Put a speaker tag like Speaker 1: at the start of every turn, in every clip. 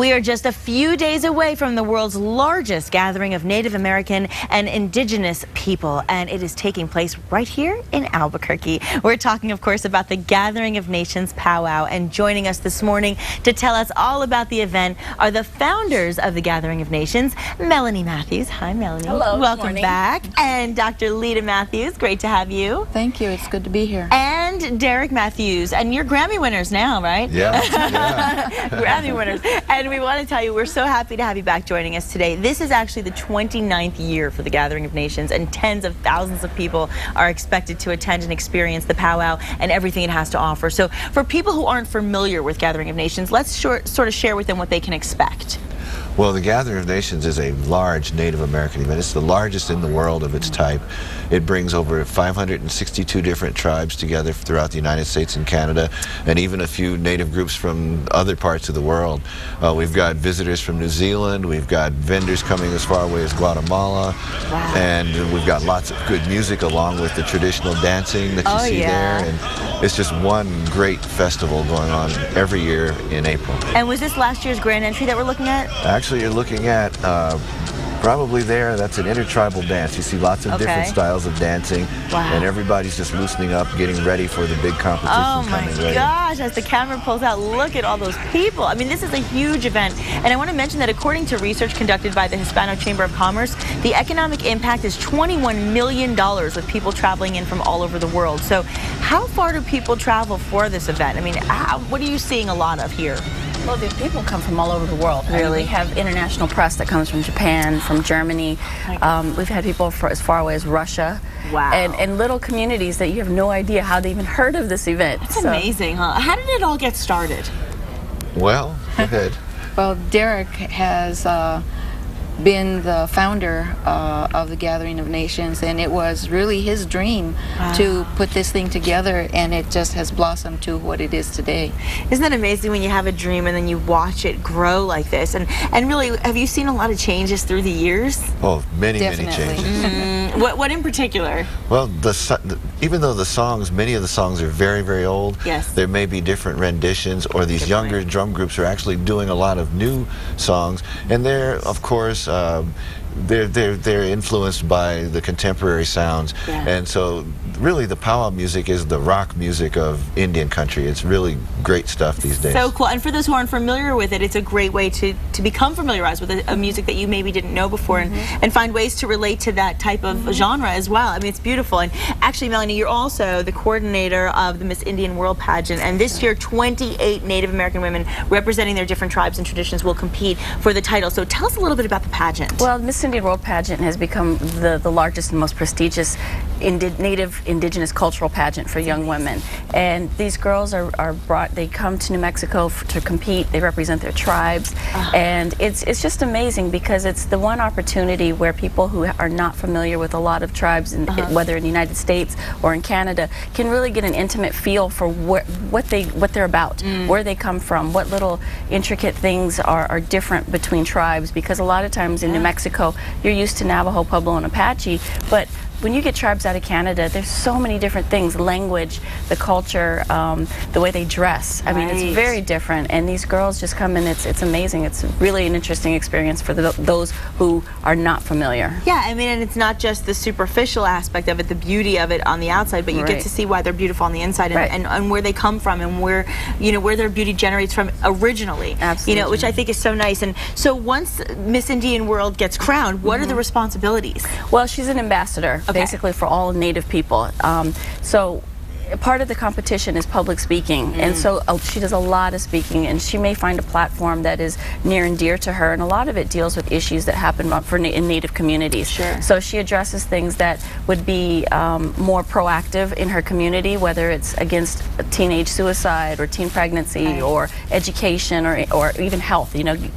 Speaker 1: We are just a few days away from the world's largest gathering of Native American and indigenous people, and it is taking place right here in Albuquerque. We're talking, of course, about the Gathering of Nations Pow Wow, and joining us this morning to tell us all about the event are the founders of the Gathering of Nations, Melonie Mathews. Hi, Melonie.
Speaker 2: Hello.
Speaker 1: Welcome back. And Dr. Lita Mathews. Great to have you.
Speaker 2: Thank you. It's good to be here.
Speaker 1: And Derek Mathews. And you're Grammy winners now, right?
Speaker 3: Yeah.
Speaker 1: Grammy winners. And we want to tell you, we're so happy to have you back joining us today. This is actually the 29th year for the Gathering of Nations, and tens of thousands of people are expected to attend and experience the powwow and everything it has to offer. So for people who aren't familiar with Gathering of Nations, let's sort of share with them what they can expect.
Speaker 3: Well, the Gathering of Nations is a large Native American event. It's the largest in the world of its type. It brings over 562 different tribes together throughout the United States and Canada, and even a few Native groups from other parts of the world. We've got visitors from New Zealand, we've got vendors coming as far away as Guatemala,
Speaker 1: Wow.
Speaker 3: and we've got lots of good music along with the traditional dancing that you see there. And it's just one great festival going on every year in April.
Speaker 1: And was this last year's grand entry that we're looking at?
Speaker 3: Actually, you're looking at probably there, that's an intertribal dance. You see lots of different styles of dancing, and everybody's just loosening up, getting ready for the big competition coming later.
Speaker 1: Gosh, as the camera pulls out, look at all those people. I mean, this is a huge event. And I want to mention that according to research conducted by the Hispano Chamber of Commerce, the economic impact is $21 million with people traveling in from all over the world. So how far do people travel for this event? I mean, what are you seeing a lot of here?
Speaker 2: Well, the people come from all over the world.
Speaker 1: Really?
Speaker 2: I mean, we have international press that comes from Japan, from Germany. We've had people as far away as Russia.
Speaker 1: Wow.
Speaker 2: And little communities that you have no idea how they even heard of this event.
Speaker 1: That's amazing, huh? How did it all get started?
Speaker 3: Well, go ahead.
Speaker 2: Well, Derek has been the founder of the Gathering of Nations, and it was really his dream to put this thing together, and it just has blossomed to what it is today.
Speaker 1: Isn't that amazing when you have a dream and then you watch it grow like this? And really, have you seen a lot of changes through the years?
Speaker 3: Oh, many
Speaker 2: Definitely.
Speaker 3: changes.
Speaker 1: What in particular?
Speaker 3: Well, even though the songs, many of the songs are very, very old, there may be different renditions, or these younger drum groups are actually doing a lot of new songs, and they're, of course, they're influenced by the contemporary sounds, and so really the powwow music is the rock music of Indian country. It's really great stuff these days.
Speaker 1: So cool. And for those who aren't familiar with it, it's a great way to become familiarized with a music that you maybe didn't know before, and find ways to relate to that type of genre as well. I mean, it's beautiful. And actually, Melonie, you're also the coordinator of the Miss Indian World Pageant, and this year 28 Native American women representing their different tribes and traditions will compete for the title. So tell us a little bit about the pageant.
Speaker 2: Well, Miss Indian World Pageant has become the largest and most prestigious Native indigenous cultural pageant for young women. And these girls are brought, they come to New Mexico to compete, they represent their tribes, and it's just amazing because it's the one opportunity where people who are not familiar with a lot of tribes, whether in the United States or in Canada, can really get an intimate feel for what they're about, where they come from, what little intricate things are different between tribes, because a lot of times in New Mexico, you're used to Navajo, Pueblo, and Apache, but when you get tribes out of Canada, there's so many different things, language, the culture, the way they dress. I mean, it's very different, and these girls just come in, it's amazing. It's really an interesting experience for those who are not familiar.
Speaker 1: Yeah, I mean, and it's not just the superficial aspect of it, the beauty of it on the outside, but you get to see why they're beautiful on the inside, and where they come from, and where their beauty generates from originally.
Speaker 2: Absolutely.
Speaker 1: Which I think is so nice. And so once Miss Indian World gets crowned, what are the responsibilities?
Speaker 2: Well, she's an ambassador, basically, for all Native people. So part of the competition is public speaking, and so she does a lot of speaking, and she may find a platform that is near and dear to her, and a lot of it deals with issues that happen in Native communities. So she addresses things that would be more proactive in her community, whether it's against teenage suicide or teen pregnancy or education or even health,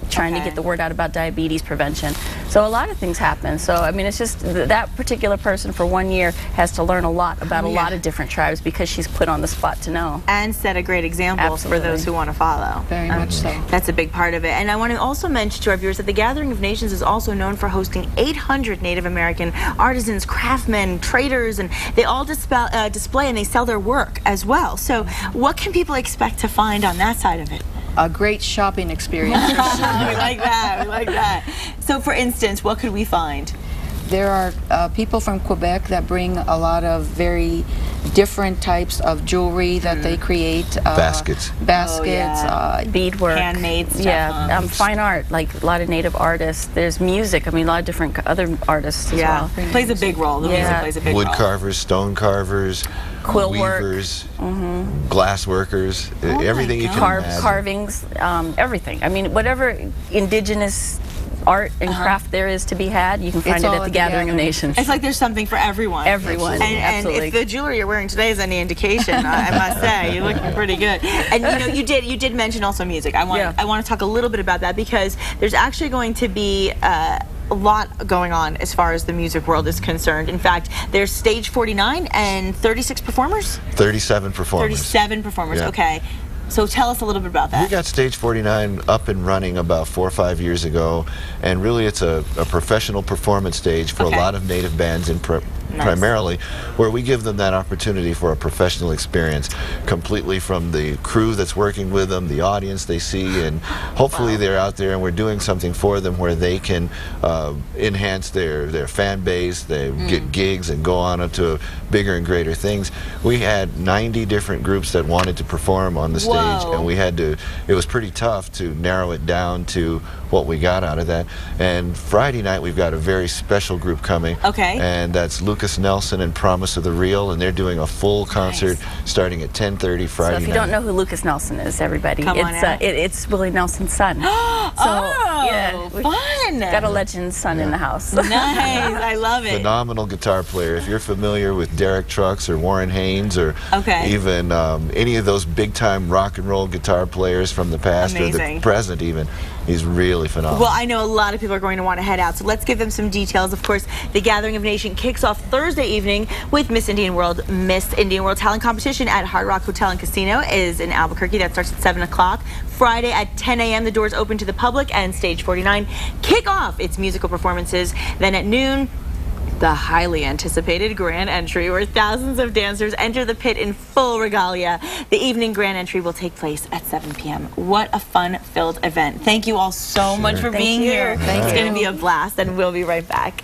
Speaker 2: trying to get the word out about diabetes prevention. So a lot of things happen. So I mean, it's just that particular person for 1 year has to learn a lot about a lot of different tribes, because she's put on the spot to know. And
Speaker 1: set a great example for those who want to follow.
Speaker 2: Very much so.
Speaker 1: That's a big part of it. And I want to also mention to our viewers that the Gathering of Nations is also known for hosting 800 Native American artisans, craftsmen, traders, and they all display and they sell their work as well. So what can people expect to find on that side of it?
Speaker 4: a great shopping experience.
Speaker 1: We like that. We like that. So, for instance, what could we find?
Speaker 4: There are people from Quebec that bring a lot of very different types of jewelry that they create.
Speaker 3: Baskets.
Speaker 4: Baskets,
Speaker 2: beadwork.
Speaker 1: Handmade stuff.
Speaker 2: Yeah, fine art, like a lot of native artists. There's music. I mean, a lot of different other artists as well.
Speaker 1: Plays a big role. The music plays a big role.
Speaker 3: Wood carvers, stone carvers,
Speaker 2: quilt
Speaker 3: weavers, glass workers, everything you can imagine.
Speaker 2: Carvings, everything. I mean, whatever indigenous art and craft there is to be had, you can find it at the Gathering of Nations.
Speaker 1: It's like there's something for everyone.
Speaker 2: Everyone,
Speaker 1: and if the jewelry you're wearing today is any indication, I must say, you're looking pretty good. And you know, you did mention also music. I want to talk a little bit about that, because there's actually going to be a lot going on as far as the music world is concerned. In fact, there's stage 49 and 36 performers?
Speaker 3: 37 performers.
Speaker 1: 37 performers, okay. So tell us a little bit about that.
Speaker 3: We got Stage 49 up and running about 4 or 5 years ago, and really it's a professional performance stage for a lot of native bands primarily, where we give them that opportunity for a professional experience, completely from the crew that's working with them, the audience they see, and hopefully they're out there and we're doing something for them where they can enhance their fan base, they get gigs and go on to bigger and greater things. We had 90 different groups that wanted to perform on the stage, and we had to, it was pretty tough to narrow it down to what we got out of that. And Friday night we've got a very special group coming, and that's Lukas Nelson and Promise of the Real, and they're doing a full concert starting at 10:30 Friday night.
Speaker 2: So if you don't know who Lukas Nelson is, everybody, it's Willie Nelson's son.
Speaker 1: Fun!
Speaker 2: Got a legend son in the house.
Speaker 1: Nice, I love it.
Speaker 3: Phenomenal guitar player. If you're familiar with Derek Trucks or Warren Haynes or even any of those big-time rock and roll guitar players from the past or the present even, he's really phenomenal.
Speaker 1: Well, I know a lot of people are going to want to head out, so let's give them some details. Of course, the Gathering of Nation kicks off Thursday evening with Miss Indian World Talent Competition at Hard Rock Hotel and Casino is in Albuquerque. That starts at 7 o'clock. Friday at 10 a.m. the doors open to the public, and Stage 49 kick off its musical performances. Then at noon, the highly anticipated grand entry, where thousands of dancers enter the pit in full regalia. The evening grand entry will take place at 7 p.m. What a fun-filled event. Thank you all so much for being here. It's going to be a blast, and we'll be right back.